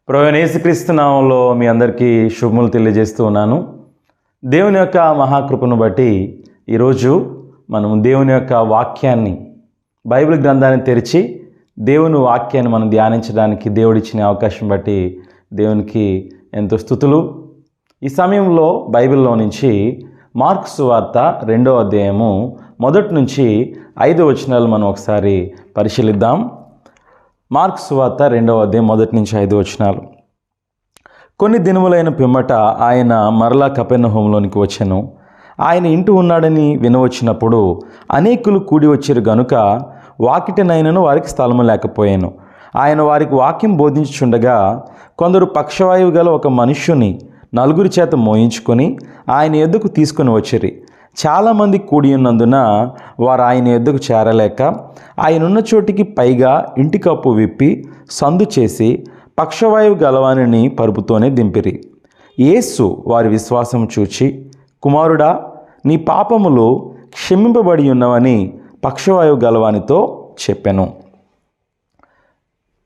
ప్రభువైన యేసుక్రీస్తు నామములో మీ అందరికీ శుభములు తెలియజేస్తూ ఉన్నాను. దేవుని యొక్క మహాకృపను బట్టి ఈరోజు మనం దేవుని యొక్క వాక్యాన్ని, బైబిల్ గ్రంథాన్ని తెరిచి దేవుని వాక్యాన్ని మనం ధ్యానించడానికి దేవుడిచ్చిన అవకాశం బట్టి దేవునికి ఎంతో స్తుతులు. ఈ సమయంలో బైబిల్లో నుంచి మార్కు సువార్త 2వ అధ్యాయము 1 నుంచి 5 వచనాలు మనం ఒకసారి పరిశీలిద్దాం. మార్కు సువార్త 2వ అధ్యాయం 1 నుంచి 5 వచనాలు. కొన్ని దినములైన పిమ్మట ఆయన మరలా కపెర్నహూములోనికి వచ్చెను. ఆయన ఇంటి ఉన్నాడని వినవచ్చినప్పుడు అనేకులు కూడి వచ్చిరు గనుక వాకిటనైనను వారికి స్థలము లేకపోయాను. ఆయన వారికి వాక్యం బోధించుచుండగా కొందరు పక్షవాయువు గల ఒక మనుష్యుని 4 చేత మోయించుకొని ఆయన యొద్దకు తీసుకుని వచ్చిరి. చాలామంది కూడి ఉన్నందున వారు ఆయన యొద్దకు చేరలేక ఆయనున్న చోటికి పైగా ఇంటి కప్పు విప్పి సందు చేసి పక్షవాయువు గలవానిని పరుపుతోనే దింపిరి. యేసు వారి విశ్వాసం చూచి, కుమారుడా, నీ పాపములు క్షమింపబడి ఉన్నవని పక్షవాయువు గలవానితో చెప్పెను.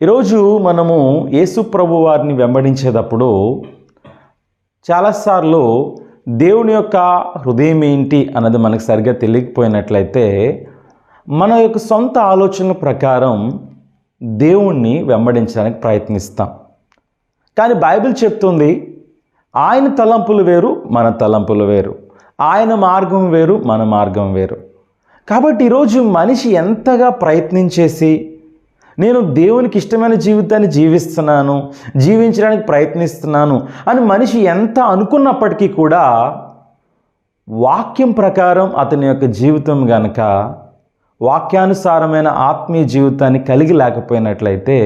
ఈరోజు మనము యేసు ప్రభు వారిని వెంబడించేటప్పుడు చాలాసార్లు దేవుని యొక్క హృదయం ఏంటి అన్నది మనకు సరిగ్గా తెలియకపోయినట్లయితే మన యొక్క సొంత ఆలోచనల ప్రకారం దేవుణ్ణి వెంబడించడానికి ప్రయత్నిస్తాం. కానీ బైబిల్ చెప్తుంది, ఆయన తలంపులు వేరు, మన తలంపులు వేరు. ఆయన మార్గం వేరు, మన మార్గం వేరు. కాబట్టి ఈరోజు మనిషి ఎంతగా ప్రయత్నించేసి నేను దేవునికి ఇష్టమైన జీవితాన్ని జీవించడానికి ప్రయత్నిస్తున్నాను అని మనిషి ఎంత అనుకున్నప్పటికీ కూడా వాక్యం ప్రకారం అతని యొక్క జీవితం గనక వాక్యానుసారమైన ఆత్మీయ జీవితాన్ని కలిగి లేకపోయినట్లయితే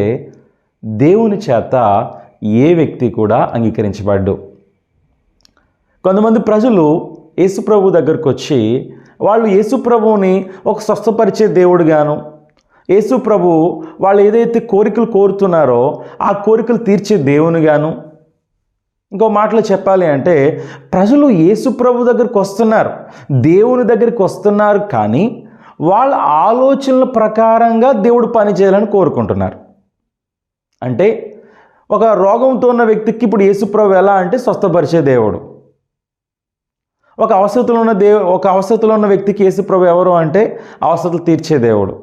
దేవుని చేత ఏ వ్యక్తి కూడా అంగీకరించబడ్డు. కొంతమంది ప్రజలు యేసుప్రభు దగ్గరకు వచ్చి వాళ్ళు యేసుప్రభువుని ఒక స్వస్థపరిచే దేవుడుగాను, యేసుప్రభు వాళ్ళు ఏదైతే కోరికలు కోరుతున్నారో ఆ కోరికలు తీర్చే దేవునిగాను, ఇంకో మాటలో చెప్పాలి అంటే ప్రజలు యేసుప్రభు దగ్గరికి వస్తున్నారు, దేవుని దగ్గరికి వస్తున్నారు, కానీ వాళ్ళ ఆలోచనల ప్రకారంగా దేవుడు పని చేయాలని కోరుకుంటున్నారు. అంటే ఒక రోగంతో ఉన్న వ్యక్తికి ఇప్పుడు యేసుప్రభు ఎలా అంటే స్వస్థపరిచే దేవుడు, ఒక అవసరతలో ఉన్న వ్యక్తికి యేసుప్రభు ఎవరు అంటే అవసరతలు తీర్చే దేవుడు,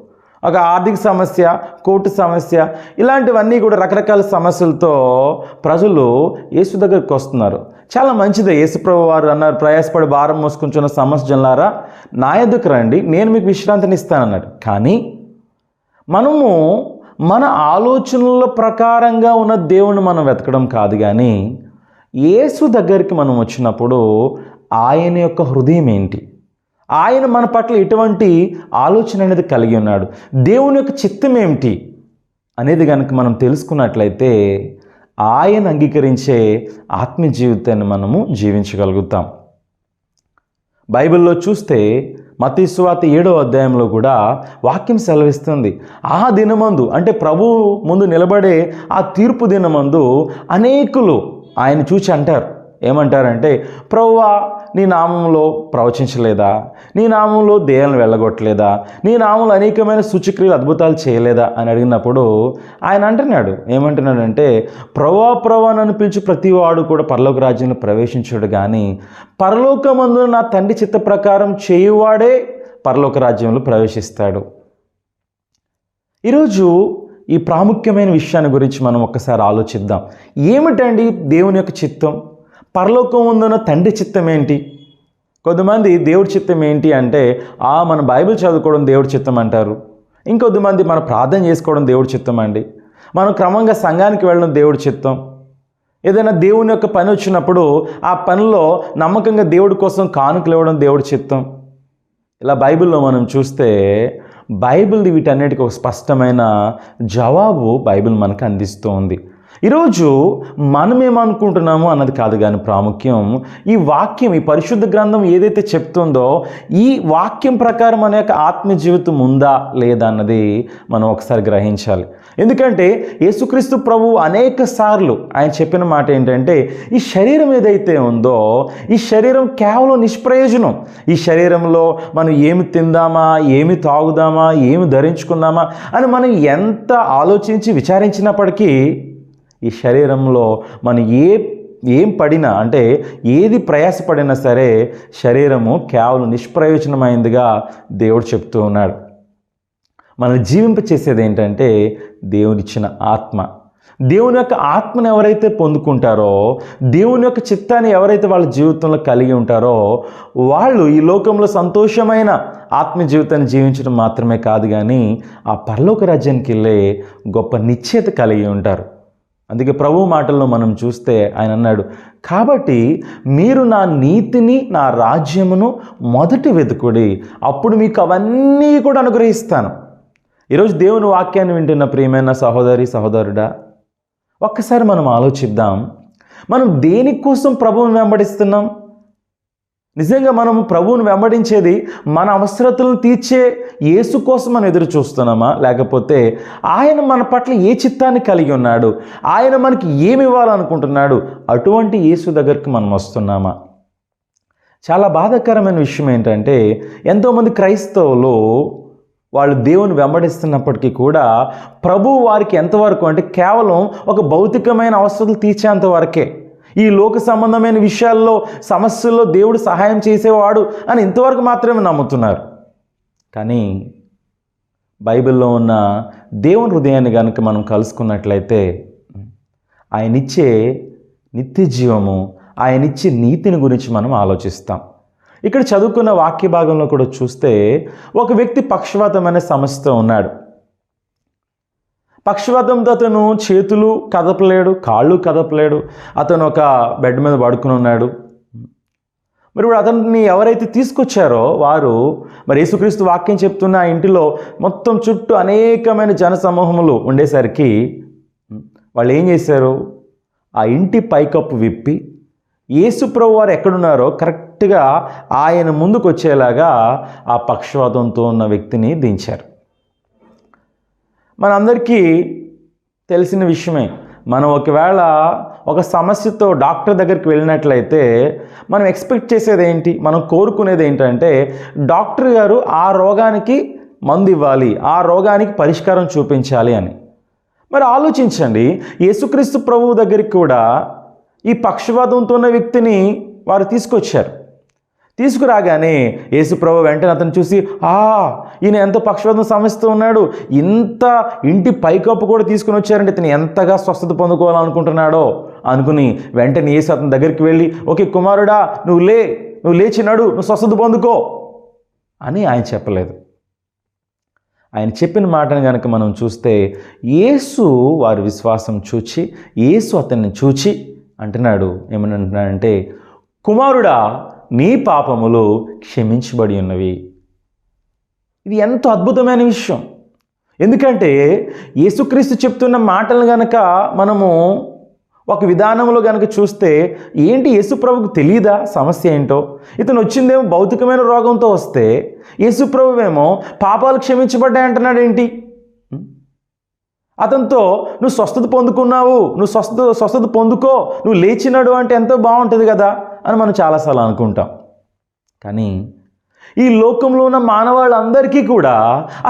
ఒక ఆర్థిక సమస్య, కోర్టు సమస్య, ఇలాంటివన్నీ కూడా రకరకాల సమస్యలతో ప్రజలు యేసు దగ్గరికి వస్తున్నారు. చాలా మంచిదే. యేసుప్రభు వారు అన్నారు, ప్రయాసపడి భారం మోసుకుంటున్న సమస్య జనులారా నా యొద్దకు రండి, నేను మీకు విశ్రాంతిని ఇస్తానన్నాడు. కానీ మనము మన ఆలోచనల ప్రకారంగా ఉన్న దేవుణ్ణి మనం వెతకడం కాదు, కానీ యేసు దగ్గరికి మనం వచ్చినప్పుడు ఆయన యొక్క హృదయం ఏంటి, ఆయన మన పట్ల ఎటువంటి ఆలోచన అనేది కలిగి ఉన్నాడు, దేవుని యొక్క చిత్తం ఏమిటి అనేది కనుక మనం తెలుసుకున్నట్లయితే ఆయన అంగీకరించే ఆత్మీయ జీవితాన్ని మనము జీవించగలుగుతాం. బైబిల్లో చూస్తే మత్తయి సువార్త 7వ అధ్యాయంలో కూడా వాక్యం సెలవిస్తుంది, ఆ దినమందు అంటే ప్రభువు ముందు నిలబడే ఆ తీర్పు దినమందు అనేకులు ఆయన చూచి అంటారు. ఏమంటారంటే, ప్రభువా నీ నామంలో ప్రవచించలేదా, నీ నామంలో దెయ్యాలను వెళ్ళగొట్టలేదా, నీ నామంలో అనేకమైన సూచక్రియలు అద్భుతాలు చేయలేదా అని అడిగినప్పుడు ఆయన అంటున్నాడు, ఏమంటున్నాడంటే, ప్రభువా నన్ను పిలిచి ప్రతివాడు కూడా పరలోక రాజ్యంలో ప్రవేశించాడు, కానీ పరలోకమందు నా తండ్రి చిత్త ప్రకారం చేయువాడే పరలోక రాజ్యంలో ప్రవేశిస్తాడు. ఈరోజు ఈ ప్రాముఖ్యమైన విషయాన్ని గురించి మనం ఒక్కసారి ఆలోచిద్దాం. ఏమిటండి దేవుని యొక్క చిత్తం, పరలోకం ఉందన్న తండ్రి చిత్తం ఏంటి? కొంతమంది దేవుడి చిత్తం ఏంటి అంటే మన బైబిల్ చదువుకోవడం దేవుడి చిత్తం అంటారు. ఇంకొద్దిమంది మన ప్రార్థన చేసుకోవడం దేవుడి చిత్తం అండి, మనం క్రమంగా సంఘానికి వెళ్ళడం దేవుడి చిత్తం, ఏదైనా దేవుని యొక్క పని వచ్చినప్పుడు ఆ పనిలో నమ్మకంగా దేవుడి కోసం కానుకలు ఇవ్వడం దేవుడి చిత్తం. ఇలా బైబిల్లో మనం చూస్తే బైబిల్ వీటన్నిటికీ ఒక స్పష్టమైన జవాబు బైబిల్ మనకు అందిస్తూ ఉంది. ఈరోజు మనం ఏమనుకుంటున్నామో అన్నది కాదు, కానీ ప్రాముఖ్యం ఈ వాక్యం, ఈ పరిశుద్ధ గ్రంథం ఏదైతే చెప్తుందో ఈ వాక్యం ప్రకారం మన యొక్క ఆత్మీయ జీవితం ఉందా లేదా అన్నది మనం ఒకసారి గ్రహించాలి. ఎందుకంటే యేసుక్రీస్తు ప్రభువు అనేక సార్లు ఆయన చెప్పిన మాట ఏంటంటే, ఈ శరీరం ఏదైతే ఉందో ఈ శరీరం కేవలం నిష్ప్రయోజనం. ఈ శరీరంలో మనం ఏమి తిందామా, ఏమి తాగుదామా, ఏమి ధరించుకుందామా అని మనం ఎంత ఆలోచించి విచారించినప్పటికీ ఈ శరీరంలో మనం ఏం పడినా అంటే ఏది ప్రయాసపడినా సరే శరీరము కేవలం నిష్ప్రయోజనమైందిగా దేవుడు చెప్తూ ఉన్నాడు. మనల్ని జీవింపచేసేది ఏంటంటే దేవునిచ్చిన ఆత్మ. దేవుని యొక్క ఆత్మను ఎవరైతే పొందుకుంటారో, దేవుని యొక్క చిత్తాన్ని ఎవరైతే వాళ్ళ జీవితంలో కలిగి ఉంటారో, వాళ్ళు ఈ లోకంలో సంతోషమైన ఆత్మ జీవితాన్ని జీవించడం మాత్రమే కాదు, కానీ ఆ పరలోక రాజ్యానికి వెళ్ళే గొప్ప నిశ్చయత కలిగి ఉంటారు. అందుకే ప్రభు మాటల్లో మనం చూస్తే ఆయన అన్నాడు, కాబట్టి మీరు నా నీతిని నా రాజ్యమును మొదట వెతుకుడి, అప్పుడు మీకు అవన్నీ కూడా అనుగ్రహిస్తాను. ఈరోజు దేవుని వాక్యాన్ని వింటున్న ప్రియమైన సహోదరి సహోదరుడా, ఒక్కసారి మనం ఆలోచిద్దాం. మనం దేనికోసం ప్రభువుని వెంబడిస్తున్నాం? నిజంగా మనం ప్రభువుని వెంబడించేది మన అవసరతలను తీర్చే యేసు కోసం మనం ఎదురు చూస్తున్నామా, లేకపోతే ఆయన మన పట్ల ఏ చిత్తాన్ని కలిగి ఉన్నాడు, ఆయన మనకి ఏమి ఇవ్వాలనుకుంటున్నాడు, అటువంటి యేసు దగ్గరికి మనం వస్తున్నామా? చాలా బాధాకరమైన విషయం ఏంటంటే ఎంతోమంది క్రైస్తవులు వాళ్ళు దేవుని వెంబడిస్తున్నప్పటికీ కూడా ప్రభువు వారికి ఎంతవరకు అంటే కేవలం ఒక భౌతికమైన అవసరాలు తీర్చేంత వరకే, ఈ లోక సంబంధమైన విషయాల్లో సమస్యల్లో దేవుడు సహాయం చేసేవాడు అని ఇంతవరకు మాత్రమే నమ్ముతున్నారు. కానీ బైబిల్లో ఉన్న దేవుని హృదయాన్ని కనుక మనం కలుసుకున్నట్లయితే ఆయనిచ్చే నిత్య జీవము, ఆయనిచ్చే నీతిని గురించి మనం ఆలోచిస్తాం. ఇక్కడ చదువుకున్న వాక్య భాగంలో కూడా చూస్తే ఒక వ్యక్తి పక్షవాతం అనే సమస్యతో ఉన్నాడు. పక్షవాతంతో అతను చేతులు కదపలేడు, కాళ్ళు కదపలేడు. అతను ఒక బెడ్ మీద పడుకుని ఉన్నాడు. మరి ఇప్పుడు అతన్ని ఎవరైతే తీసుకొచ్చారో వారు మరి యేసుక్రీస్తు వాక్యం చెప్తున్న ఆ ఇంటిలో మొత్తం చుట్టూ అనేకమైన జనసమూహములు ఉండేసరికి వాళ్ళు ఏం చేశారు, ఆ ఇంటి పైకప్పు విప్పి యేసు ప్రభు వారు ఎక్కడున్నారో కరెక్ట్గా ఆయన ముందుకు వచ్చేలాగా ఆ పక్షవాతంతో ఉన్న వ్యక్తిని దించారు. మనందరికీ తెలిసిన విషయమే, మనం ఒకవేళ ఒక సమస్యతో డాక్టర్ దగ్గరికి వెళ్ళినట్లయితే మనం ఎక్స్పెక్ట్ చేసేది ఏంటి, మనం కోరుకునేది ఏంటంటే డాక్టర్ గారు ఆ రోగానికి మందు ఇవ్వాలి, ఆ రోగానికి పరిష్కారం చూపించాలి అని. మరి ఆలోచించండి, యేసుక్రీస్తు ప్రభువు దగ్గరికి కూడా ఈ పక్షవాతంతో ఉన్న వ్యక్తిని వారు తీసుకొచ్చారు. తీసుకురాగానే యేసు ప్రభు వెంటనే అతను చూసి, ఈయన ఎంత పక్షవాతం సమస్యతో ఉన్నాడు, ఇంత ఇంటి పైకప్పు కూడా తీసుకుని వచ్చారంటే ఇతను ఎంతగా స్వస్థత పొందుకోవాలనుకుంటున్నాడో అనుకుని వెంటనే యేసు అతని దగ్గరికి వెళ్ళి, ఓకే కుమారుడా నువ్వు లేచినాడు, నువ్వు స్వస్థత పొందుకో అని ఆయన చెప్పలేదు. ఆయన చెప్పిన మాటను కనుక మనం చూస్తే యేసు వారి విశ్వాసం చూచి, యేసు అతన్ని చూచి అంటున్నాడు, ఏమని అంటున్నాడంటే, కుమారుడా నీ పాపములు క్షమించబడి ఉన్నవి. ఇది ఎంతో అద్భుతమైన విషయం. ఎందుకంటే యేసుక్రీస్తు చెప్తున్న మాటలు గనక మనము ఒక విధానంలో గనక చూస్తే ఏంటి, యేసుప్రభుకు తెలియదా సమస్య ఏంటో? ఇతను వచ్చిందేమో భౌతికమైన రోగంతో వస్తే యేసుప్రభువేమో పాపాలు క్షమించబడ్డాయి అంటున్నాడు ఏంటి? అతనితో నువ్వు స్వస్థత పొందుకున్నావు, నువ్వు స్వస్థత పొందుకో, నువ్వు లేచినాడు అంటే ఎంతో బాగుంటుంది కదా అని మనం చాలాసార్లు అనుకుంటాం. కానీ ఈ లోకంలో ఉన్న మానవాళ్ళందరికీ కూడా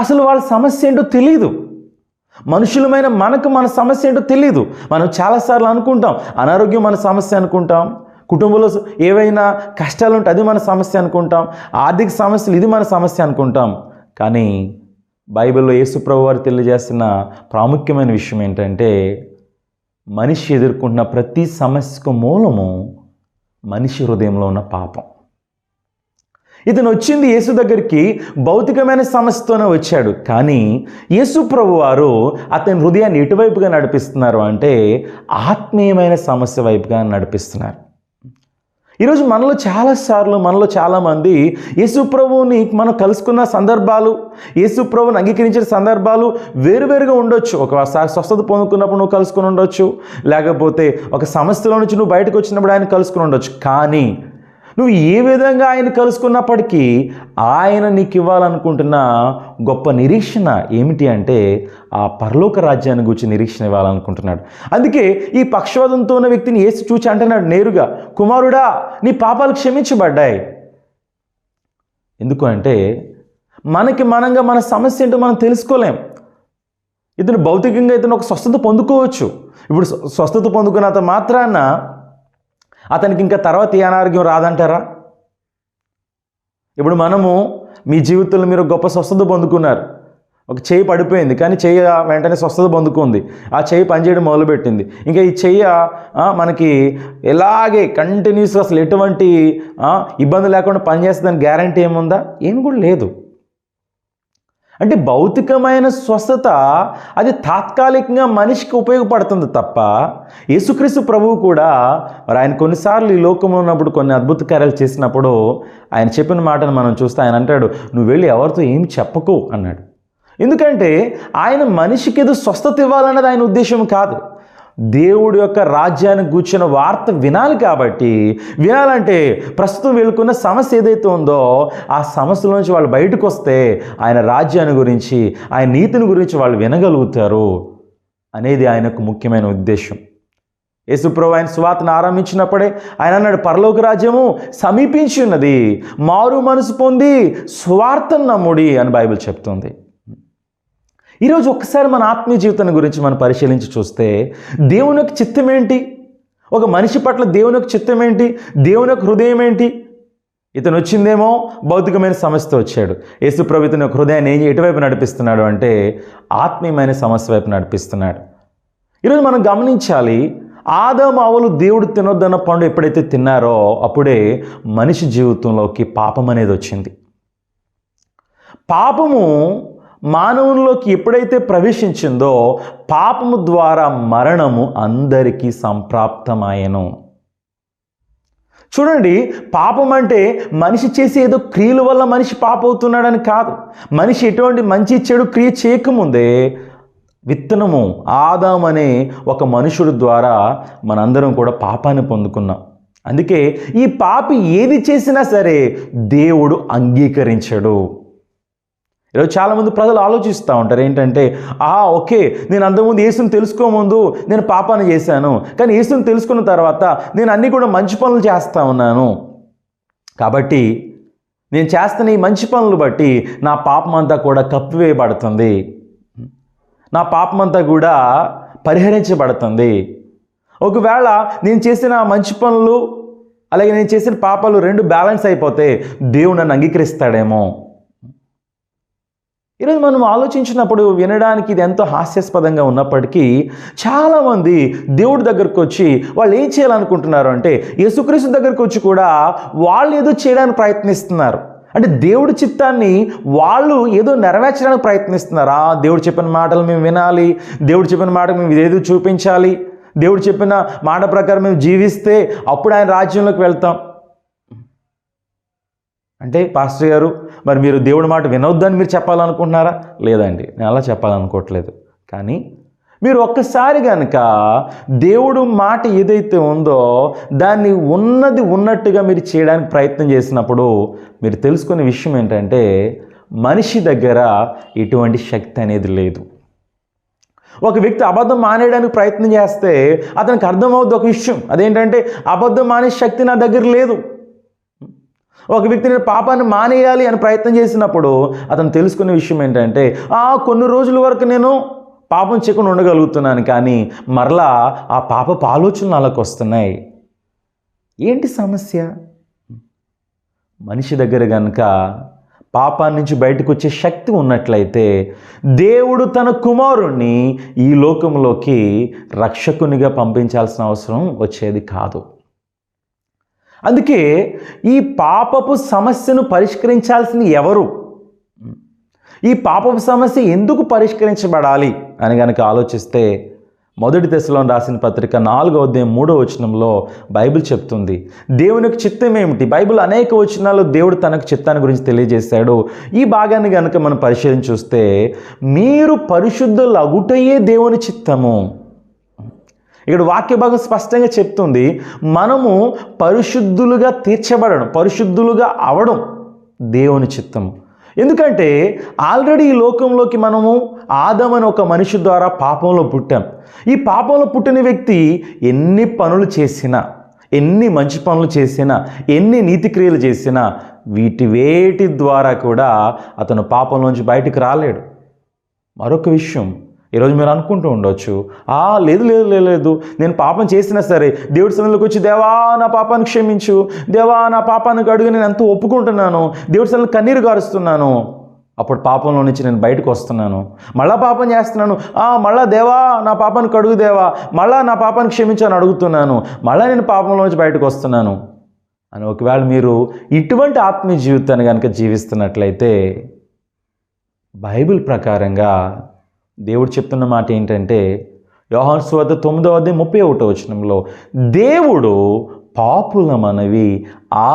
అసలు వాళ్ళ సమస్య ఏంటో తెలియదు. మనుషులమైన మనకు మన సమస్య ఏంటో తెలియదు. మనం చాలాసార్లు అనుకుంటాం అనారోగ్యం మన సమస్య అనుకుంటాం, కుటుంబంలో ఏవైనా కష్టాలు ఉంటే అది మన సమస్య అనుకుంటాం, ఆర్థిక సమస్యలు ఇది మన సమస్య అనుకుంటాం. కానీ బైబిల్లో యేసు ప్రభు వారు తెలియజేస్తున్న ప్రాముఖ్యమైన విషయం ఏంటంటే మనిషి ఎదుర్కొంటున్న ప్రతి సమస్యకు మూలము మనిషి హృదయంలో ఉన్న పాపం. ఇతను వచ్చింది యేసు దగ్గరికి భౌతికమైన సమస్యతోనే వచ్చాడు, కానీ యేసు ప్రభు వారు అతని హృదయాన్ని ఎటువైపుగా నడిపిస్తున్నారు అంటే ఆత్మీయమైన సమస్య వైపుగా నడిపిస్తున్నారు. ఈరోజు మనలో చాలామంది యేసు ప్రభువుని మనం కలుసుకున్న సందర్భాలు, యేసు ప్రభువుని అంగీకరించిన సందర్భాలు వేరువేరుగా ఉండొచ్చు. ఒకసారి స్వస్థత పొందుకున్నప్పుడు నువ్వు కలుసుకుని ఉండొచ్చు, లేకపోతే ఒక సమస్యలో నుంచి నువ్వు బయటకు వచ్చినప్పుడు ఆయన కలుసుకుని ఉండొచ్చు. కానీ నువ్వు ఏ విధంగా ఆయన కలుసుకున్నప్పటికీ ఆయన నీకు ఇవ్వాలనుకుంటున్న గొప్ప నిరీక్షణ ఏమిటి అంటే ఆ పరలోక రాజ్యాన్ని గురించి నిరీక్షణ ఇవ్వాలనుకుంటున్నాడు. అందుకే ఈ పక్షవాతంతో ఉన్న వ్యక్తిని యేసు చూచి అంటున్నాడు నేరుగా, కుమారుడా నీ పాపాలు క్షమించబడ్డాయి. ఎందుకు అంటే మనంగా మన సమస్య ఏంటో మనం తెలుసుకోలేం. ఇతను భౌతికంగా ఇతను ఒక స్వస్థత పొందుకోవచ్చు. ఇప్పుడు స్వస్థత పొందుకున్నంత మాత్రాన అతనికి ఇంకా తర్వాత ఏ అనారోగ్యం రాదంటారా? ఇప్పుడు మనము మీ జీవితంలో మీరు గొప్ప స్వస్థత పొందుకున్నారు. ఒక చెయ్యి పడిపోయింది, కానీ చెయ్యి వెంటనే స్వస్థత పొందుకుంది. ఆ చెయ్యి పనిచేయడం మొదలుపెట్టింది. ఇంకా ఈ చెయ్యి మనకి ఎలాగే కంటిన్యూస్గా అసలు ఎటువంటి ఇబ్బంది లేకుండా పనిచేస్తుందని గ్యారంటీ ఏముందా? ఏమి కూడా లేదు. అంటే భౌతికమైన స్వస్థత అది తాత్కాలికంగా మనిషికి ఉపయోగపడుతుంది తప్ప, యేసుక్రీస్తు ప్రభువు కూడా మరి ఆయన కొన్నిసార్లు ఈ లోకంలో ఉన్నప్పుడు కొన్ని అద్భుత కార్యాలు చేసినప్పుడు ఆయన చెప్పిన మాటను మనం చూస్తే ఆయన అంటాడు, నువ్వు వెళ్ళి ఎవరితో ఏం చెప్పకు అన్నాడు. ఎందుకంటే ఆయన మనిషికి ఏదో స్వస్థత ఇవ్వాలన్నది ఆయన ఉద్దేశం కాదు. దేవుడి యొక్క రాజ్యాన్ని గూర్చిన వార్త వినాలి. కాబట్టి వినాలంటే ప్రస్తుతం వెళ్తున్న సమస్య ఏదైతే ఉందో ఆ సమస్య నుంచి వాళ్ళు బయటకు వస్తే ఆయన రాజ్యాన్ని గురించి, ఆయన నీతిని గురించి వాళ్ళు వినగలుగుతారు అనేది ఆయనకు ముఖ్యమైన ఉద్దేశం. యేసుప్రభువు ఆయన సువార్తను ఆరంభించినప్పుడే ఆయన అన్నాడు, పరలోక రాజ్యము సమీపించి ఉన్నది, మారు మనసు పొంది సువార్తను నమ్ముడి అని బైబిల్ చెప్తుంది. ఈరోజు ఒక్కసారి మన ఆత్మీయ జీవితాన్ని గురించి మనం పరిశీలించి చూస్తే దేవుని యొక్క చిత్తం ఏంటి? ఒక మనిషి పట్ల దేవుని యొక్క చిత్తం ఏంటి? దేవుని యొక్క హృదయం ఏంటి? ఇతను వచ్చిందేమో భౌతికమైన సమస్యతో వచ్చాడు. యేసుప్రభువు ఇతని యొక్క హృదయాన్ని ఎటువైపు నడిపిస్తున్నాడు అంటే ఆత్మీయమైన సమస్య వైపు నడిపిస్తున్నాడు. ఈరోజు మనం గమనించాలి, ఆదాము అవ్వలు దేవుడు తినొద్దన్న పండు ఎప్పుడైతే తిన్నారో అప్పుడే మనిషి జీవితంలోకి పాపం అనేది వచ్చింది. పాపము మానవుల్లోకి ఎప్పుడైతే ప్రవేశించిందో పాపము ద్వారా మరణము అందరికీ సంప్రాప్తమాయెను. చూడండి, పాపం అంటే మనిషి చేసే ఏదో క్రియల వల్ల మనిషి పాపవుతున్నాడని కాదు. మనిషి ఎటువంటి మంచి చెడు క్రియ చేయకముందే విత్తనము ఆదాము అనే ఒక మనుషుడు ద్వారా మనందరం కూడా పాపాన్ని పొందుకున్నాం. అందుకే ఈ పాపి ఏది చేసినా సరే దేవుడు అంగీకరించడు. ఈరోజు చాలామంది ప్రజలు ఆలోచిస్తూ ఉంటారు ఏంటంటే, ఓకే, నేను అంతకుముందు యేసుని తెలుసుకోముందు నేను పాపాన్ని చేశాను, కానీ యేసుని తెలుసుకున్న తర్వాత నేను అన్నీ కూడా మంచి పనులు చేస్తూ ఉన్నాను, కాబట్టి నేను చేస్తున్న ఈ మంచి పనులు బట్టి నా పాపం అంతా కూడా కప్పివేయబడుతుంది, నా పాపం అంతా కూడా పరిహరించబడుతుంది. ఒకవేళ నేను చేసిన మంచి పనులు అలాగే నేను చేసిన పాపాలు రెండు బ్యాలెన్స్ అయిపోతే దేవుడు నన్ను అంగీకరిస్తాడేమో. ఈరోజు మనం ఆలోచించినప్పుడు వినడానికి ఇది ఎంతో హాస్యాస్పదంగా ఉన్నప్పటికీ చాలామంది దేవుడి దగ్గరకు వచ్చి వాళ్ళు ఏం చేయాలనుకుంటున్నారు అంటే యేసుక్రీస్తు దగ్గరకు వచ్చి కూడా వాళ్ళు ఏదో చేయడానికి ప్రయత్నిస్తున్నారు. అంటే దేవుడి చిత్తాన్ని వాళ్ళు ఏదో నెరవేర్చడానికి ప్రయత్నిస్తున్నారు. దేవుడు చెప్పిన మాటలు మేము వినాలి, దేవుడు చెప్పిన మాట మేము ఇదేదో చూపించాలి, దేవుడు చెప్పిన మాట ప్రకారం మేము జీవిస్తే అప్పుడు ఆయన రాజ్యంలోకి వెళ్తాం. అంటే పాస్టర్ గారు, మరి మీరు దేవుడి మాట వినొద్దని మీరు చెప్పాలనుకుంటున్నారా? లేదండి, నేను అలా చెప్పాలనుకోవట్లేదు. కానీ మీరు ఒక్కసారి కనుక దేవుడు మాట ఏదైతే ఉందో దాన్ని ఉన్నది ఉన్నట్టుగా మీరు చేయడానికి ప్రయత్నం చేసినప్పుడు మీరు తెలుసుకునే విషయం ఏంటంటే మనిషి దగ్గర ఎటువంటి శక్తి అనేది లేదు. ఒక వ్యక్తి అబద్ధం మానేయడానికి ప్రయత్నం చేస్తే అతనికి అర్థమవుద్ది ఒక విషయం, అదేంటంటే అబద్ధం మానే శక్తి నా దగ్గర లేదు. ఒక వ్యక్తి నేను పాపాన్ని మానేయాలి అని ప్రయత్నం చేసినప్పుడు అతను తెలుసుకునే విషయం ఏంటంటే కొన్ని రోజుల వరకు నేను పాపం చేయకుండా ఉండగలుగుతున్నాను, కానీ మరలా ఆ పాపపు ఆలోచనలు అలాగ వస్తున్నాయి. ఏంటి సమస్య? మనిషి దగ్గర కనుక పాపాన్ని నుంచి బయటకు వచ్చే శక్తి ఉన్నట్లయితే దేవుడు తన కుమారుణ్ణి ఈ లోకంలోకి రక్షకునిగా పంపించాల్సిన అవసరం వచ్చేది కాదు. అందుకే ఈ పాపపు సమస్యను పరిష్కరించాల్సిన ఎవరు? ఈ పాపపు సమస్య ఎందుకు పరిష్కరించబడాలి అని కనుక ఆలోచిస్తే మొదటి దశలోని రాసిన పత్రిక 4వ అధ్యాయం 3వ వచనంలో బైబిల్ చెప్తుంది దేవునికి చిత్తం ఏమిటి. బైబిల్ అనేక వచనాల్లో దేవుడు తనకు చిత్తాన్ని గురించి తెలియజేశాడు. ఈ భాగాన్ని కనుక మనం పరిశీలించి చూస్తే మీరు పరిశుద్ధులు అగుటయే దేవుని చిత్తము. ఇక్కడ వాక్య భాగం స్పష్టంగా చెప్తుంది మనము పరిశుద్ధులుగా తీర్చబడడం, పరిశుద్ధులుగా అవడం దేవుని చిత్తము. ఎందుకంటే ఆల్రెడీ ఈ లోకంలోకి మనము ఆదాము అనే ఒక మనిషి ద్వారా పాపంలో పుట్టాం. ఈ పాపంలో పుట్టిన వ్యక్తి ఎన్ని పనులు చేసినా, ఎన్ని మంచి పనులు చేసినా, ఎన్ని నీతి క్రియలు చేసినా వేటి ద్వారా కూడా అతను పాపంలోంచి బయటికి రాలేడు. మరొక విషయం, ఈరోజు మీరు అనుకుంటూ ఉండొచ్చు, లేదు లేదు లేదు లేదు, నేను పాపం చేసినా సరే దేవుడి సన్నిధిలోకి వచ్చి దేవా నా పాపాన్ని క్షమించు, దేవా నా పాపానికి అడుగు, నేను ఎంతో ఒప్పుకుంటున్నాను, దేవుడి సన్నిధిలో కన్నీరు గారుస్తున్నాను, అప్పుడు పాపంలో నుంచి నేను బయటకు వస్తున్నాను, మళ్ళా పాపం చేస్తున్నాను, మళ్ళా దేవా నా పాపానికి అడుగు దేవా, మళ్ళా నా పాపాన్ని క్షమించు అని అడుగుతున్నాను, మళ్ళా నేను పాపంలో నుంచి బయటకు వస్తున్నాను అని ఒకవేళ మీరు ఇటువంటి ఆత్మీయ జీవితాన్ని కనుక జీవిస్తున్నట్లయితే బైబిల్ ప్రకారంగా దేవుడు చెప్తున్న మాట ఏంటంటే యోహాను సువార్త 9:31 దేవుడు పాపుల మనవి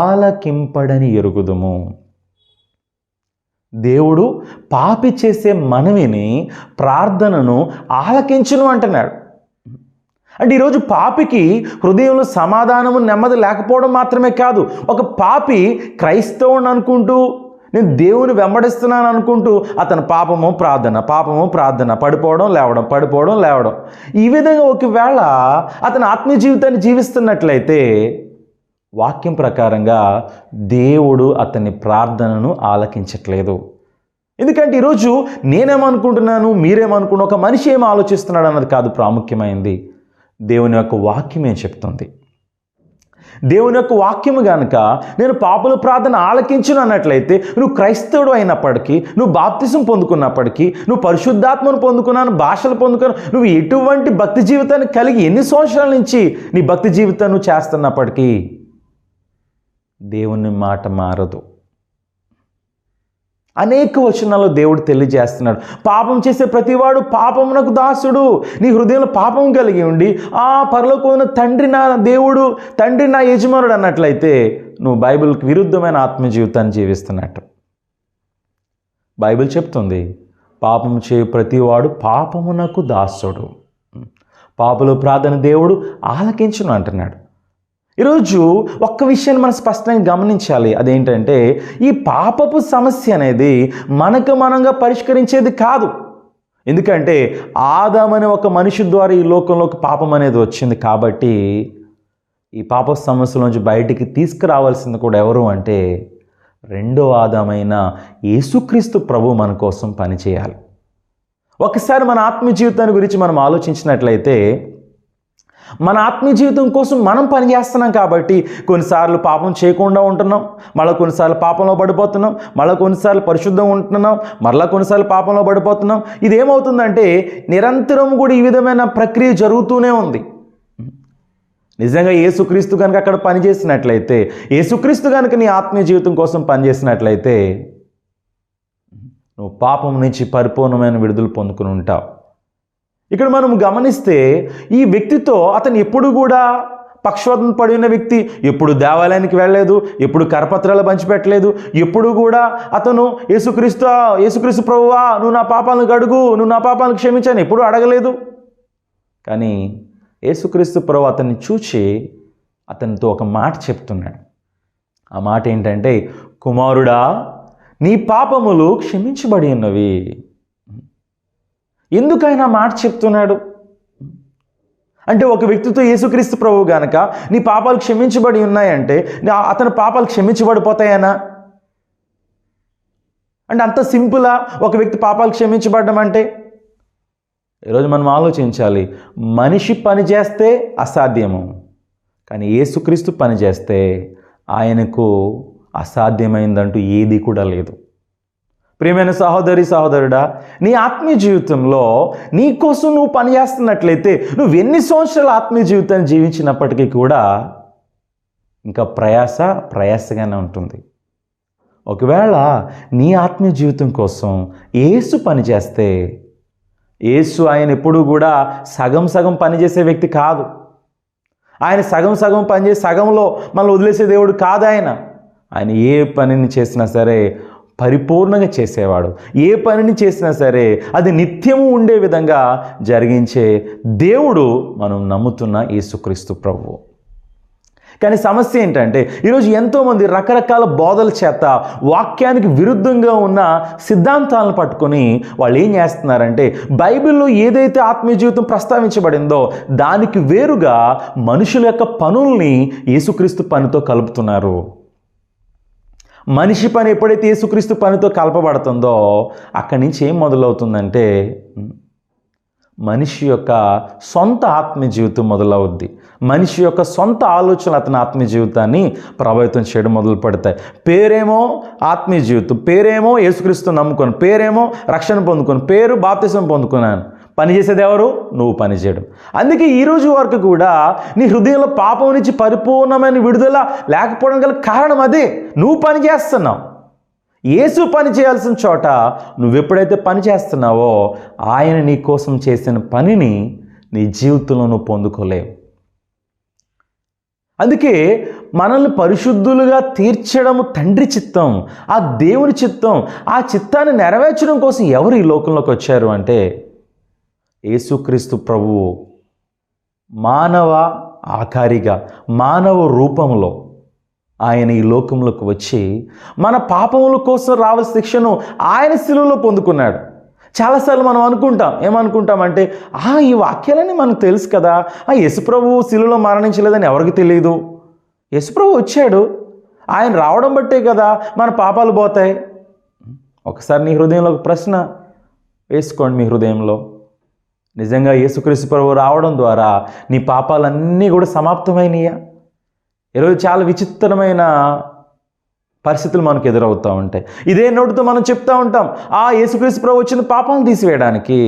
ఆలకింపడని ఎరుగుదుము. దేవుడు పాపి చేసే మనవిని, ప్రార్థనను ఆలకించును అంటున్నాడు. అంటే ఈరోజు పాపికి హృదయంలో సమాధానము, నెమ్మది లేకపోవడం మాత్రమే కాదు, ఒక పాపి క్రైస్తవుని అనుకుంటూ నేను దేవుని వెంబడిస్తున్నాను అనుకుంటూ అతని పాపము ప్రార్థన, పడిపోవడం లేవడం, ఈ విధంగా ఒకవేళ అతని ఆత్మీయ జీవితాన్ని జీవిస్తున్నట్లయితే వాక్యం ప్రకారంగా దేవుడు అతని ప్రార్థనను ఆలకించట్లేదు. ఎందుకంటే ఈరోజు నేనేమనుకుంటున్నాను, మీరేమనుకుంటున్నా, ఒక మనిషి ఏం ఆలోచిస్తున్నాడు అన్నది కాదు ప్రాముఖ్యమైంది, దేవుని యొక్క వాక్యం ఏం చెప్తుంది. దేవుని యొక్క వాక్యము కనుక నేను పాపుల ప్రార్థన ఆలకించును అన్నట్లయితే నువ్వు క్రైస్తవుడు అయినప్పటికీ, నువ్వు బాప్తిసం పొందుకున్నప్పటికీ, నువ్వు పరిశుద్ధాత్మను పొందుకున్నాను, భాషలు పొందుకున్నాను, నువ్వు ఎటువంటి భక్తి జీవితాన్ని కలిగి ఎన్ని సంవత్సరాల నుంచి నీ భక్తి జీవితాన్ని నువ్వు చేస్తున్నప్పటికీ దేవుని మాట మారదు. అనేక వచనాల్లో దేవుడు తెలియజేస్తున్నాడు, పాపం చేసే ప్రతివాడు పాపమునకు దాసుడు. నీ హృదయంలో పాపం కలిగి ఉండి పరలోకమున తండ్రి నా దేవుడు, తండ్రి నా యజమానుడు అన్నట్లయితే నువ్వు బైబిల్కి విరుద్ధమైన ఆత్మ జీవితాన్ని జీవిస్తున్నట్టు. బైబిల్ చెప్తుంది పాపం చేయు ప్రతివాడు పాపమునకు దాసుడు. పాపుల ప్రార్థన దేవుడు ఆలకించును అంటున్నాడు. ఈరోజు ఒక్క విషయాన్ని మనం స్పష్టంగా గమనించాలి, అదేంటంటే ఈ పాపపు సమస్య అనేది మనకు మనంగా పరిష్కరించేది కాదు. ఎందుకంటే ఆదాము అనే ఒక మనిషి ద్వారా ఈ లోకంలోకి పాపం అనేది వచ్చింది కాబట్టి ఈ పాప సమస్య నుంచి బయటికి తీసుకురావాల్సింది కూడా ఎవరు అంటే రెండో ఆదామైన యేసుక్రీస్తు ప్రభు మన కోసం పనిచేయాలి. ఒకసారి మన ఆత్మీయ జీవితాన్ని గురించి మనం ఆలోచించినట్లయితే మన ఆత్మీయ జీవితం కోసం మనం పనిచేస్తున్నాం కాబట్టి కొన్నిసార్లు పాపం చేయకుండా ఉంటున్నాం, మళ్ళీ కొన్నిసార్లు పాపంలో పడిపోతున్నాం, మళ్ళీ కొన్నిసార్లు పరిశుద్ధంగా ఉంటున్నాం, మళ్ళీ కొన్నిసార్లు పాపంలో పడిపోతున్నాం. ఇదేమవుతుందంటే నిరంతరం కూడా ఈ విధమైన ప్రక్రియ జరుగుతూనే ఉంది. నిజంగా యేసుక్రీస్తు కనుక అక్కడ పనిచేసినట్లయితే, యేసుక్రీస్తు కనుక నీ ఆత్మీయ జీవితం కోసం పనిచేసినట్లయితే నువ్వు పాపం నుంచి పరిపూర్ణమైన విడుదల పొందుకుని ఉంటావు. ఇక్కడ మనం గమనిస్తే ఈ వ్యక్తితో అతను ఎప్పుడు కూడా పక్షవాతం పడి ఉన్న వ్యక్తి, ఎప్పుడు దేవాలయానికి వెళ్ళలేదు, ఎప్పుడు కరపత్రాలు పంచిపెట్టలేదు, ఎప్పుడు కూడా అతను యేసుక్రీస్తు ప్రభువా నువ్వు నా పాపాలను కడుగు, నువ్వు నా పాపాలను క్షమించని ఎప్పుడు అడగలేదు. కానీ యేసుక్రీస్తు ప్రభు అతన్ని చూచి అతనితో ఒక మాట చెప్తున్నాడు. ఆ మాట ఏంటంటే, కుమారుడా నీ పాపములు క్షమించబడి ఉన్నవి. ఎందుకైనా మాట చెప్తున్నాడు అంటే ఒక వ్యక్తితో యేసుక్రీస్తు ప్రభు గనక నీ పాపాలు క్షమించబడి ఉన్నాయంటే అతని పాపాలు క్షమించబడిపోతాయనా? అంటే అంత సింపులా ఒక వ్యక్తి పాపాలు క్షమించబడడం అంటే? ఈరోజు మనం ఆలోచించాలి, మనిషి పని చేస్తే అసాధ్యము, కానీ యేసుక్రీస్తు పని చేస్తే ఆయనకు అసాధ్యమైందంటూ ఏది కూడా లేదు. ప్రియమైన సహోదరుడా, నీ ఆత్మీయ జీవితంలో నీ కోసం నువ్వు పనిచేస్తున్నట్లయితే నువ్వు ఎన్ని సంవత్సరాల ఆత్మీయ జీవితాన్ని జీవించినప్పటికీ కూడా ఇంకా ప్రయాసగానే ఉంటుంది. ఒకవేళ నీ ఆత్మీయ జీవితం కోసం యేసు పనిచేస్తే, యేసు ఆయన ఎప్పుడూ కూడా సగం పనిచేసే వ్యక్తి కాదు. ఆయన సగం పనిచేసి సగంలో మనల్ని వదిలేసే దేవుడు కాదు. ఆయన ఏ పనిని చేసినా సరే పరిపూర్ణంగా చేసేవాడు. ఏ పనిని చేసినా సరే అది నిత్యము ఉండే విధంగా జరిగించే దేవుడు మనం నమ్ముతున్న యేసుక్రీస్తు ప్రభువు. కానీ సమస్య ఏంటంటే ఈరోజు ఎంతోమంది రకరకాల బోధల చేత వాక్యానికి విరుద్ధంగా ఉన్న సిద్ధాంతాలను పట్టుకొని వాళ్ళు ఏం చేస్తున్నారంటే బైబిల్లో ఏదైతే ఆత్మీయ జీవితం ప్రస్తావించబడిందో దానికి వేరుగా మనుషుల యొక్క పనుల్ని యేసుక్రీస్తు పనితో కలుపుతున్నారు. మనిషి పని ఎప్పుడైతే యేసుక్రీస్తు పనితో కలపబడుతుందో అక్కడి నుంచి ఏం మొదలవుతుందంటే మనిషి యొక్క సొంత ఆత్మీయ జీవితం మొదలవుద్ది. మనిషి యొక్క సొంత ఆలోచనలు అతని ఆత్మీయ జీవితాన్ని ప్రభావితం చేయడం మొదలు పెడతాయి. పేరేమో ఆత్మీయ జీవితం, పేరేమో యేసుక్రీస్తు నమ్ముకొని, పేరేమో రక్షణ పొందుకొని, పేరు బాప్తిసం పొందుకున్నాను. పని చేసేది ఎవరు? నువ్వు పని చేయడం. అందుకే ఈరోజు వరకు కూడా నీ హృదయంలో పాపం నుంచి పరిపూర్ణమైన విడుదల లేకపోవడం గల కారణం అదే. నువ్వు పని చేస్తున్నావు. యేసు పని చేయాల్సిన చోట నువ్వెప్పుడైతే పని చేస్తున్నావో ఆయన నీ కోసం చేసిన పనిని నీ జీవితంలో నువ్వు పొందుకోలేవు. అందుకే మనల్ని పరిశుద్ధులుగా తీర్చడము తండ్రి చిత్తం, ఆ దేవుని చిత్తం. ఆ చిత్తాన్ని నెరవేర్చడం కోసం ఎవరు ఈ లోకంలోకి వచ్చారు అంటే యేసుక్రీస్తు ప్రభువు మానవ ఆకారిగా, మానవ రూపంలో ఆయన ఈ లోకంలోకి వచ్చి మన పాపముల కోసం రావాల్సిన శిక్షను ఆయన శిలువలో పొందుకున్నాడు. చాలాసార్లు మనం ఏమనుకుంటామంటే ఈ వాక్యాలని మనకు తెలుసు కదా, యేసుప్రభు శిలువలో మరణించలేదని ఎవరికి తెలియదు. యేసుప్రభు వచ్చాడు, ఆయన రావడం బట్టే కదా మన పాపాలు పోతాయి. ఒకసారి నీ హృదయంలో ఒక ప్రశ్న వేసుకోండి. మీ హృదయంలో నిజంగా యేసుక్రీస్తు ప్రభు రావడం ద్వారా నీ పాపాలన్నీ కూడా సమాప్తమైనయా? ఈరోజు చాలా విచిత్రమైన పరిస్థితులు మనకు ఎదురవుతూ ఉంటాయి. ఇదే నోటితో మనం చెప్తూ ఉంటాం, యేసుక్రీస్తు ప్రభు వచ్చిన పాపాలను తీసివేయడానికి.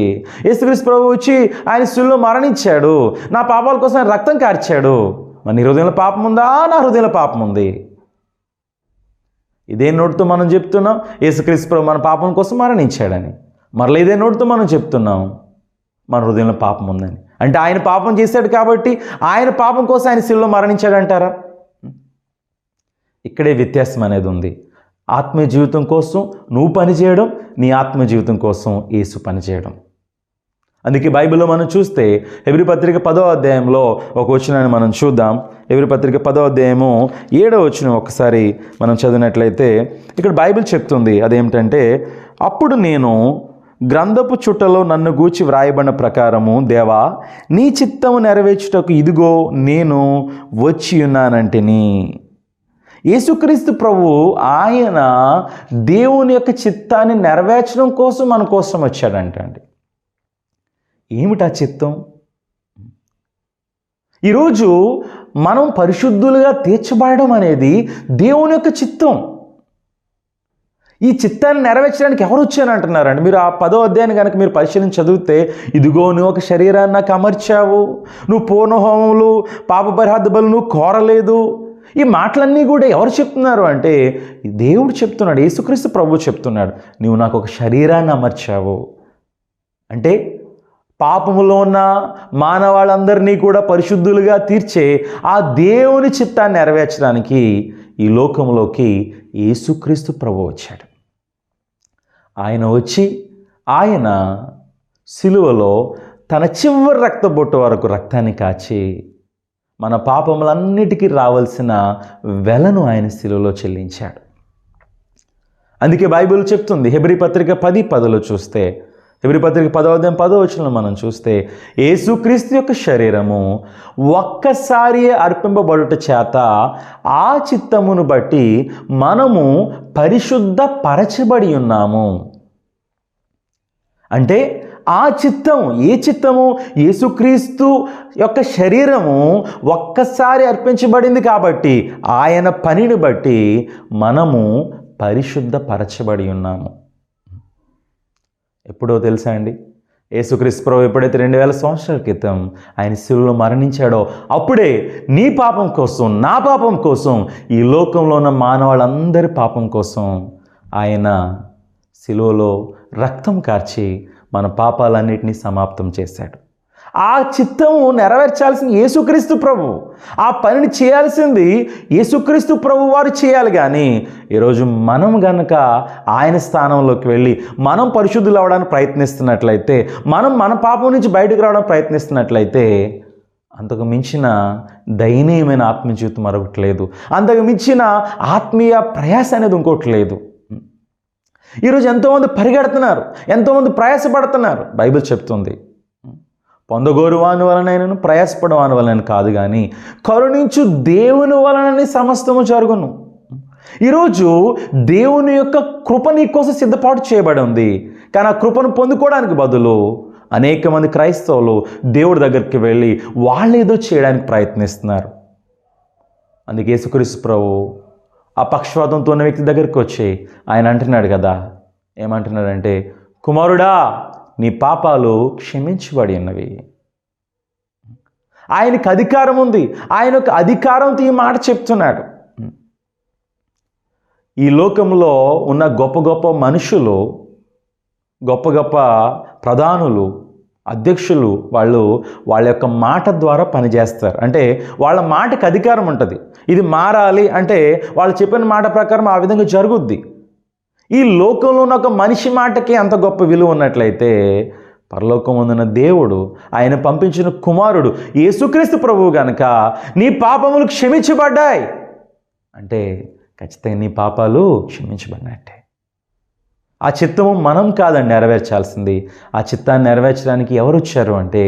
యేసుక్రీస్తు ప్రభు వచ్చి ఆయన శిలువలో మరణించాడు, నా పాపాల కోసం ఆయన రక్తం కార్చాడు. మరి నీ హృదయంలో పాపం ఉందా? నా హృదయంలో పాపం ఉంది. ఇదే నోటితో మనం చెప్తున్నాం యేసుక్రీస్తు ప్రభు మన పాపం కోసం మరణించాడని. మరలా ఇదే నోటితో మనం చెప్తున్నాం మన హృదయంలో పాపం ఉందని. అంటే ఆయన పాపం చేశాడు కాబట్టి ఆయన పాపం కోసం ఆయన శిలువలో మరణించాడంటారా? ఇక్కడే వ్యత్యాసం అనేది ఉంది. ఆత్మీయ జీవితం కోసం నువ్వు పనిచేయడం, నీ ఆత్మీయ జీవితం కోసం యేసు పనిచేయడం. అందుకే బైబిల్లో మనం చూస్తే హెబ్రీ పత్రిక 10వ అధ్యాయంలో ఒక వచనాన్ని మనం చూద్దాం. హెబ్రీ పత్రిక 10వ అధ్యాయము 7వ వచనం ఒకసారి మనం చదివినట్లయితే ఇక్కడ బైబిల్ చెప్తుంది. అదేమిటంటే, అప్పుడు నేను గ్రంథపు చుట్టలో నన్ను గూర్చి వ్రాయబడిన ప్రకారము, దేవా నీ చిత్తము నెరవేర్చుటకు ఇదిగో నేను వచ్చి ఉన్నానంటిని. యేసుక్రీస్తు ప్రభు ఆయన దేవుని యొక్క చిత్తాన్ని నెరవేర్చడం కోసం మన కోసం వచ్చాడంటండి. ఏమిటా చిత్తం? ఈరోజు మనం పరిశుద్ధులుగా తీర్చబడడం అనేది దేవుని యొక్క చిత్తం. ఈ చిత్తాన్ని నెరవేర్చడానికి ఎవరు వచ్చానంటున్నారండి? మీరు ఆ 10వ అధ్యాయాన్ని కనుక మీరు పరిశీలించి చదివితే, ఇదిగో నువ్వు ఒక శరీరాన్ని నాకు అమర్చావు, నువ్వు పూర్ణహోమములు పాప పరిహార బలులు నువ్వు కోరలేదు. ఈ మాటలన్నీ కూడా ఎవరు చెప్తున్నారు అంటే దేవుడు చెప్తున్నాడు, యేసుక్రీస్తు ప్రభు చెప్తున్నాడు. నువ్వు నాకు ఒక శరీరాన్ని అమర్చావు అంటే పాపములో ఉన్న మానవాళ్ళందరినీ కూడా పరిశుద్ధులుగా తీర్చే ఆ దేవుని చిత్తాన్ని నెరవేర్చడానికి ఈ లోకంలోకి యేసుక్రీస్తు ప్రభు వచ్చాడు. ఆయన వచ్చి ఆయన సిలువలో తన చివరి రక్తబొట్టు వరకు రక్తాన్ని కాచి మన పాపములన్నిటికీ రావాల్సిన వెలను ఆయన సిలువలో చెల్లించాడు. అందుకే బైబిల్ చెప్తుంది, హెబ్రీ పత్రిక 10:10 చూస్తే, హెబ్రీ పత్రిక 10వ అధ్యాయం 10వ వచనంలో మనం చూస్తే, యేసుక్రీస్తు యొక్క శరీరము ఒక్కసారి అర్పింపబడుట చేత ఆ చిత్తమును బట్టి మనము పరిశుద్ధ పరచబడి ఉన్నాము. అంటే ఆ చిత్తం, ఏ చిత్తము? యేసుక్రీస్తు యొక్క శరీరము ఒక్కసారి అర్పించబడింది కాబట్టి ఆయన పనిని బట్టి మనము పరిశుద్ధ పరచబడి ఉన్నాము. ఎప్పుడో తెలుసా అండి? యేసుక్రీస్తు ప్రభు ఎప్పుడైతే 2000 సంవత్సరాల క్రితం ఆయన శిలువలో మరణించాడో అప్పుడే నీ పాపం కోసం, నా పాపం కోసం, ఈ లోకంలో ఉన్న మానవాళ్ళందరి పాపం కోసం ఆయన శిలువలో రక్తం కార్చి మన పాపాలన్నిటినీ సమాప్తం చేశాడు. ఆ చిత్తము నెరవేర్చాల్సిన యేసుక్రీస్తు ప్రభు, ఆ పనిని చేయాల్సింది యేసుక్రీస్తు ప్రభు వారు చేయాలి. కానీ ఈరోజు మనం గనక ఆయన స్థానంలోకి వెళ్ళి మనం పరిశుద్ధులు అవ్వడానికి ప్రయత్నిస్తున్నట్లయితే, మనం మన పాపం నుంచి బయటకు రావడానికి ప్రయత్నిస్తున్నట్లయితే, అంతకు మించిన దయనీయమైన ఆత్మీయ జీవితం మరొకటి లేదు. అంతకు మించిన ఆత్మీయ ప్రయాస అనేది ఇంకోటి లేదు. ఈరోజు ఎంతోమంది పరిగెడుతున్నారు, ఎంతోమంది ప్రయాసపడుతున్నారు. బైబిల్ చెప్తుంది, పొందగోరు వాని వలనైనను ప్రయాసపడ వాని వలన కాదు, కానీ కరుణించు దేవుని వలనని సమస్తము జరుగును. ఈరోజు దేవుని యొక్క కృప నీ కోసం సిద్ధపాటు చేయబడి ఉంది. కానీ ఆ కృపను పొందుకోవడానికి బదులు అనేక మంది క్రైస్తవులు దేవుడి దగ్గరికి వెళ్ళి వాళ్ళు ఏదో చేయడానికి ప్రయత్నిస్తున్నారు. అందుకే యేసుక్రీస్తు ప్రభు ఆ పక్షవాతంతో ఉన్న వ్యక్తి దగ్గరికి వచ్చి ఆయన అంటున్నాడు కదా, ఏమంటున్నాడంటే, కుమారుడా నీ పాపాలు క్షమించబడి ఉన్నవి. ఆయనకు అధికారం ఉంది. ఆయన యొక్క అధికారంతో ఈ మాట చెప్తున్నాడు. ఈ లోకంలో ఉన్న గొప్ప గొప్ప మనుషులు, గొప్ప గొప్ప ప్రధానులు, అధ్యక్షులు వాళ్ళ యొక్క మాట ద్వారా పనిచేస్తారు. అంటే వాళ్ళ మాటకు అధికారం ఉంటుంది. ఇది మారాలి అంటే వాళ్ళు చెప్పిన మాట ప్రకారం ఆ విధంగా జరుగుద్ది. ఈ లోకంలో ఉన్న ఒక మనిషి మాటకి అంత గొప్ప విలువ ఉన్నట్లయితే పరలోకమందున్న దేవుడు ఆయన పంపించిన కుమారుడు యేసుక్రీస్తు ప్రభువు గనక నీ పాపములు క్షమించబడ్డాయి అంటే ఖచ్చితంగా నీ పాపాలు క్షమించబడినట్టే. ఆ చిత్తము మనం కాదండి నెరవేర్చాల్సింది. ఆ చిత్తాన్ని నెరవేర్చడానికి ఎవరు వచ్చారు అంటే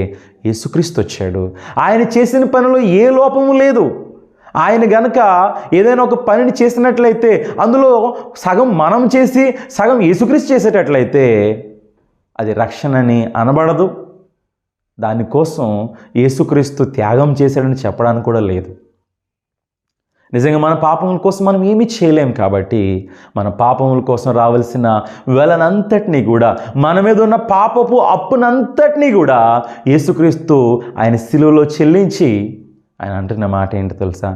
యేసుక్రీస్తు వచ్చాడు. ఆయన చేసిన పనిలో ఏ లోపము లేదు. ఆయన గనక ఏదైనా ఒక పనిని చేసినట్లయితే అందులో సగం మనం చేసి సగం యేసుక్రీస్తు చేసేటట్లయితే అది రక్షణని అనబడదు. దానికోసం యేసుక్రీస్తు త్యాగం చేశాడని చెప్పడానికి కూడా లేదు. నిజంగా మన పాపముల కోసం మనం ఏమీ చేయలేం కాబట్టి మన పాపముల కోసం రావాల్సిన వెలనంతటినీ కూడా, మన మీద ఉన్న పాపపు అప్పునంతటినీ కూడా యేసుక్రీస్తు ఆయన శిలువలో చెల్లించి ఆయన అంటున్న మాట ఏంటో తెలుసా?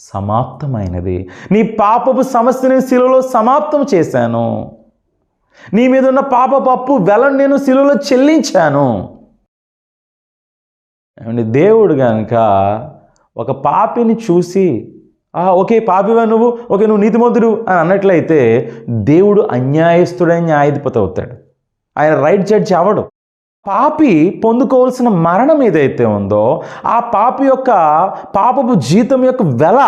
సమాప్తమైనది. నీ పాపపు సమస్యని శిలువలో సమాప్తం చేశాను. నీ మీద ఉన్న పాపపు అప్పు వెలను నేను శిలువలో చెల్లించాను. ఏమండి, దేవుడు కనుక ఒక పాపిని చూసి ఓకే పాపివా నువ్వు, ఓకే నువ్వు నీతిమంతుడు అని అన్నట్లయితే దేవుడు అన్యాయస్తుడైన న్యాయాధిపతి అవుతాడు. ఆయన రైట్ జడ్జి అవడు. పాపి పొందుకోవాల్సిన మరణం ఏదైతే ఉందో ఆ పాపి యొక్క పాపపు జీతం యొక్క వెల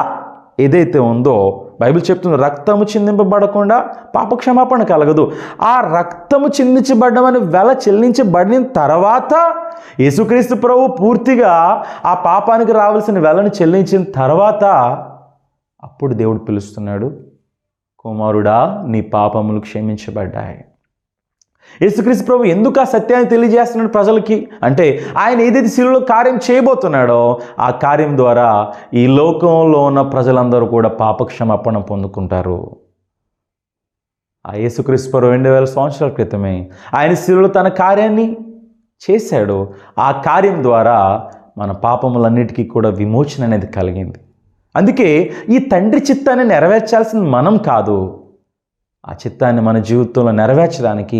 ఏదైతే ఉందో బైబిల్ చెప్తుంది, రక్తము చిందింపబడకుండా పాపక్షమాపణ కలగదు. ఆ రక్తము చిందించబడ్డమని వెల చెల్లించబడిన తర్వాత యేసుక్రీస్తు ప్రభు పూర్తిగా ఆ పాపానికి రావాల్సిన వెలను చెల్లించిన తర్వాత అప్పుడు దేవుడు పిలుస్తున్నాడు, కుమారుడా నీ పాపములు క్షమించబడ్డాయి. యేసుక్రీస్తు ప్రభు ఎందుకు ఆ సత్యాన్ని తెలియజేస్తున్నాడు ప్రజలకి అంటే ఆయన ఏదైతే శిలువలో కార్యం చేయబోతున్నాడో ఆ కార్యం ద్వారా ఈ లోకంలో ఉన్న ప్రజలందరూ కూడా పాపక్షమాపణ పొందుకుంటారు. ఆ యేసుక్రీస్తు ప్రభు 2000 సంవత్సరాల క్రితమే ఆయన శిలువలో తన కార్యాన్ని చేశాడు. ఆ కార్యం ద్వారా మన పాపములన్నిటికీ కూడా విమోచన అనేది కలిగింది. అందుకే ఈ తండ్రి చిత్తాన్ని నెరవేర్చాల్సింది మనం కాదు. ఆ చిత్తాన్ని మన జీవితంలో నెరవేర్చడానికి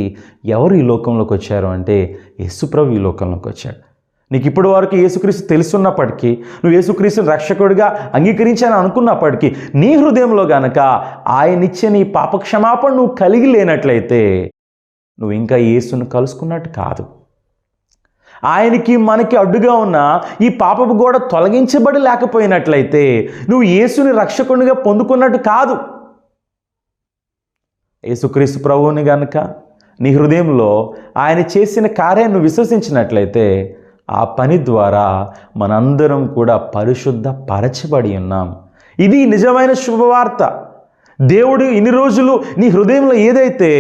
ఎవరు ఈ లోకంలోకి వచ్చారు అంటే యేసుప్రభు ఈ లోకంలోకి వచ్చాడు. నీకు ఇప్పటి వరకు యేసుక్రీస్తు తెలుసున్నప్పటికీ, నువ్వు యేసుక్రీస్తుని రక్షకుడిగా అంగీకరించాలని అనుకున్నప్పటికీ నీ హృదయంలో గనక ఆయన ఇచ్చే నీ పాపక్షమాపణ నువ్వు కలిగి లేనట్లయితే నువ్వు ఇంకా యేసును కలుసుకున్నట్టు కాదు. ఆయనకి మనకి అడ్డుగా ఉన్న ఈ పాపపు గోడ తొలగించబడి లేకపోయినట్లయితే నువ్వు యేసుని రక్షకునిగా పొందుకున్నట్టు కాదు. యేసుక్రీస్తు ప్రభువుని గనక నీ హృదయంలో ఆయన చేసిన కార్యాన్ని విశ్వసించినట్లయితే ఆ పని ద్వారా మనందరం కూడా పరిశుద్ధ పరచబడి ఉన్నాం. ఇది నిజమైన శుభవార్త. దేవుడు ఇన్ని రోజులు నీ హృదయంలో ఏదైతే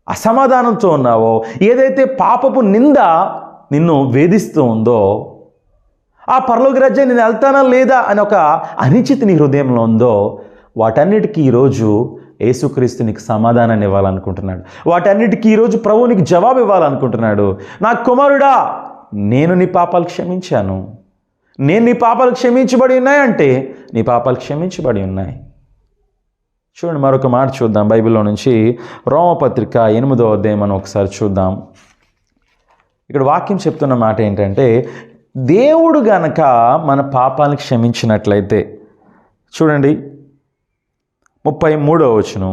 అసమాధానంతో ఉన్నావో, ఏదైతే పాపపు నింద నిన్ను వేధిస్తూ ఉందో, ఆ పరలోక రాజ్యం నేను వెళ్తానా లేదా అని ఒక అనిశ్చితి నీ హృదయంలో ఉందో, వాటన్నిటికీ ఈరోజు యేసుక్రీస్తు నీకు సమాధానాన్ని ఇవ్వాలనుకుంటున్నాడు. వాటన్నిటికీ ఈరోజు ప్రభువు నీకు జవాబు ఇవ్వాలనుకుంటున్నాడు. నా కుమారుడా, నేను నీ పాపాలు క్షమించాను. నేను నీ పాపాలు క్షమించబడి ఉన్నాయంటే నీ పాపాలు క్షమించబడి ఉన్నాయి. చూడండి, మరొక మాట చూద్దాం బైబిల్లో నుంచి. రోమపత్రిక 8వ అధ్యాయం మనం ఒకసారి చూద్దాం. ఇక్కడ వాక్యం చెప్తున్న మాట ఏంటంటే, దేవుడు గనక మన పాపాలను క్షమించినట్లయితే, చూడండి 33వ వచనం,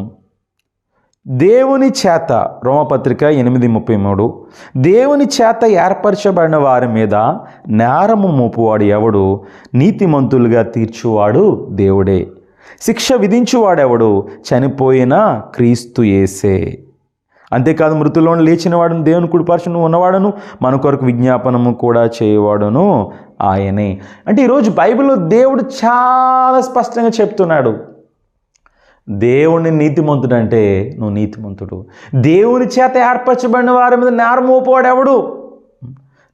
దేవుని చేత, రోమపత్రిక 8:33, దేవుని చేత ఏర్పరచబడిన వారి మీద నేరము మోపువాడు ఎవడు? నీతిమంతులుగా తీర్చువాడు దేవుడే. శిక్ష విధించువాడెవడు? చనిపోయిన క్రీస్తు యేసే. అంతేకాదు, మృతుల్లోని లేచినవాడును, దేవుని కుడిపార్శ్వన ఉన్నవాడును, మన కొరకు విజ్ఞాపనము కూడా చేయవాడును ఆయనే. అంటే ఈరోజు బైబిల్లో దేవుడు చాలా స్పష్టంగా చెప్తున్నాడు, దేవుని నీతిమంతుడు అంటే నువ్వు నీతిమంతుడు. దేవుని చేత ఏర్పరచబడిన వారి మీద నేరం మోపవాడెవడు?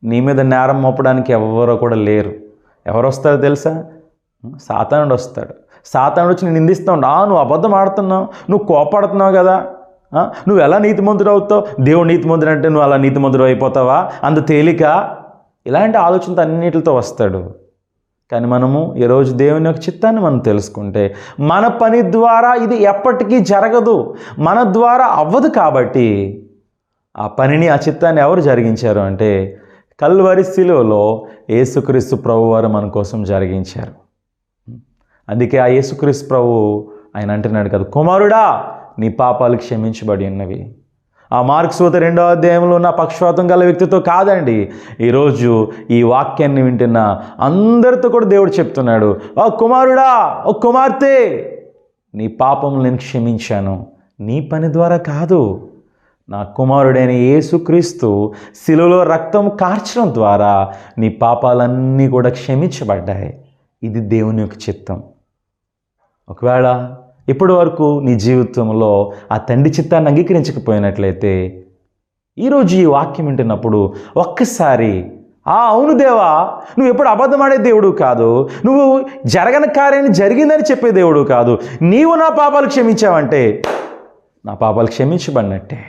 నీ మీద నేరం మోపడానికి ఎవరో కూడా లేరు. ఎవరు వస్తారో తెలుసా? సాతానుడు వస్తాడు. సాతానుడు వచ్చి నేను నిందిస్తాడు. నువ్వు అబద్ధం ఆడుతున్నావు, నువ్వు కోపడుతున్నావు కదా, నువ్వు ఎలా నీతిమంతుడు అవుతావు? దేవుడు నీతిమంతుడు అంటే నువ్వు అలా నీతిమంతుడు అయిపోతావా? అంత తేలిక? ఇలాంటి ఆలోచనతో అన్నిటితో వస్తాడు. కానీ మనము ఈరోజు దేవుని యొక్క చిత్తాన్ని మనం తెలుసుకుంటే మన పని ద్వారా ఇది ఎప్పటికీ జరగదు, మన ద్వారా అవ్వదు. కాబట్టి ఆ పనిని, ఆ చిత్తాన్ని ఎవరు జరిగించారు అంటే కల్వరి శిలువలో యేసుక్రీస్తు ప్రభు వారు మన కోసం జరిగించారు. అందుకే ఆ యేసుక్రీస్తు ప్రభు ఆయన అంటున్నాడు కదా, కుమారుడా నీ పాపాలు క్షమించబడి ఉన్నవి. ఆ మార్క్స్ 2వ అధ్యాయంలో ఉన్న పక్షపాతం గల వ్యక్తితో కాదండి, ఈరోజు ఈ వాక్యాన్ని వింటున్న అందరితో కూడా దేవుడు చెప్తున్నాడు, ఓ కుమారుడా, ఓ కుమార్తె, నీ పాపములు నేను క్షమించాను. నీ పని ద్వారా కాదు, నా కుమారుడైన యేసుక్రీస్తు శిలువలో రక్తం కార్చడం ద్వారా నీ పాపాలన్నీ కూడా క్షమించబడ్డాయి. ఇది దేవుని యొక్క చిత్తం. ఒకవేళ ఇప్పటి వరకు నీ జీవితంలో ఆ తండ్రి చిత్తాన్ని అంగీకరించకపోయినట్లయితే ఈరోజు ఈ వాక్యం వింటున్నప్పుడు ఒక్కసారి అవును దేవా, నువ్వు ఎప్పుడు అబద్ధమాడే దేవుడు కాదు, నువ్వు జరగని కార్యాన్ని జరిగిందని చెప్పే దేవుడు కాదు, నీవు నా పాపాలు క్షమించావంటే నా పాపాలు క్షమించబడినట్టే.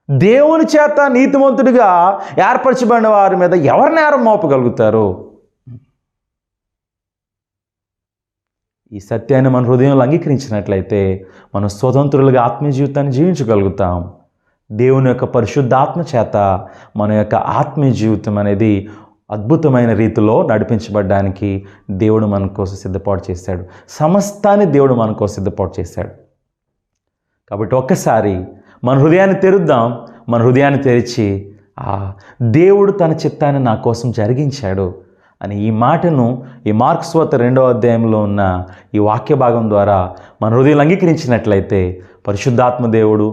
దేవుని చేత నీతిమంతుడిగా ఏర్పరచబడిన వారి మీద ఎవరు నేరం మోపగలుగుతారు? ఈ సత్యాన్ని మన హృదయంలో అంగీకరించినట్లయితే మనం స్వతంత్రులుగా ఆత్మీయ జీవితాన్ని జీవించగలుగుతాం. దేవుని యొక్క పరిశుద్ధాత్మ చేత మన యొక్క ఆత్మీయ జీవితం అనేది అద్భుతమైన రీతిలో నడిపించబడడానికి దేవుడు మన కోసం సిద్ధపాటు చేశాడు. సమస్తాన్ని దేవుడు మన కోసం సిద్ధపాటు చేశాడు. కాబట్టి ఒక్కసారి మన హృదయాన్ని తెరుద్దాం. మన హృదయాన్ని తెరిచి దేవుడు తన చిత్తాన్ని నా కోసం జరిగించాడు అని ఈ మాటను ఈ మార్క్స్ 2వ అధ్యాయంలో ఉన్న ఈ వాక్య భాగం ద్వారా మన హృదయం అంగీకరించినట్లయితే పరిశుద్ధాత్మ దేవుడు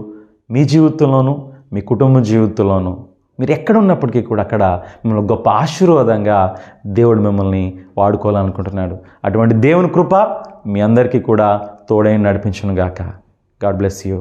మీ జీవితంలోనూ, మీ కుటుంబ జీవితంలోనూ, మీరు ఎక్కడ ఉన్నప్పటికీ కూడా అక్కడ మిమ్మల్ని గొప్ప ఆశీర్వాదంగా దేవుడు మిమ్మల్ని వాడుకోవాలనుకుంటున్నాడు. అటువంటి దేవుని కృప మీ అందరికీ కూడా తోడై నడిపించును గాక. God bless you.